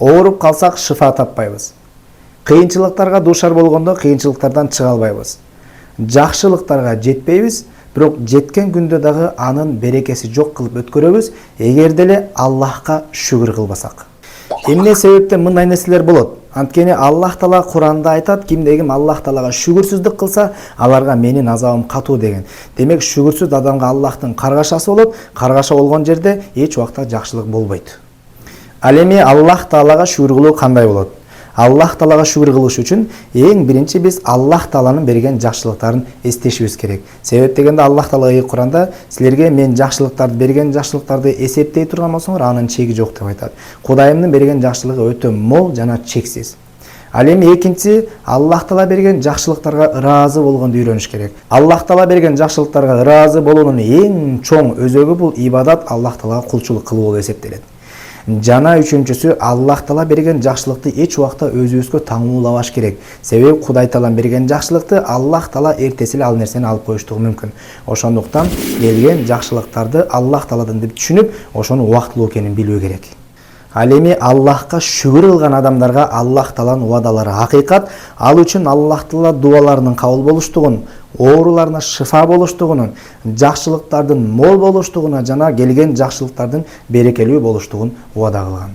Ооруп калсак шифа таппайбыз. Кыйынчылыктарга дуушар болгондо кыйынчылыктардан чыга албайбыз. Жакшылыктарга жетпейбиз, бирок жеткен күндө дагы анын берекеси жок кылып өткөрөбүз, эгерде эле Аллахка шүгүр кылбасак. Эмне себептен мындай нерселер болот? Анткени Аллах Таала Куранда айтат, кимде ким Аллах Таалага шүгүрсүздүк кылса, аларга менин азабым катуу деген. Демек шүгүрсүз адамга Аллахтын каргашасы болот, каргаша болгон жерде эч убакта жакшылык болбойт. Ал эми Аллах Таалага шүгүр кылуу кандай болот? Аллах Таалага шүгүр кылыш үчүн эң биринчи биз Аллах Тааланын берген жакшылыктарын эстешибиз керек. Себеп дегенде Аллах Таала Куранда силерге мен жакшылыктарды берген жакшылыктарды эсептей турган болсоңор анын чеги жок деп айтат. Кудайымдын берген жакшылыгы өтө мол жана чексиз. Ал эми экинчи, Аллах Таала берген жакшылыктарга ыраазы болгонду үйрөнүш керек. Аллах Таала берген жакшылыктарга ыраазы болуунун эң чоң өзөгү бул ибадат, Аллах Таалага кулчулук кылуу болуп эсептелет. Жана үчүнчүсү, Аллах Таала берген жакшылыкты эч убакта өзүбүзгө таңуулабаш керек. Себеби Кудай Таалам берген жакшылыкты Аллах Таала эртеси эле ал нерсени алып коюштугу мүмкүн. Ошондуктан келген жакшылыктарды Аллах Тааладан деп түшүнүп, ошону убактылуу экенин билүү керек. Ал эми Аллахка шүгүр кылган адамдарга Аллах Тааланын убадалары акыйкат, ал үчүн Аллах Таала дуаларынын кабыл болуштугун, ооруларына шифа болуштугунун, жакшылыктардын мол болуштугуна жана келген жакшылыктардын берекелүү болуштугун убада кылган.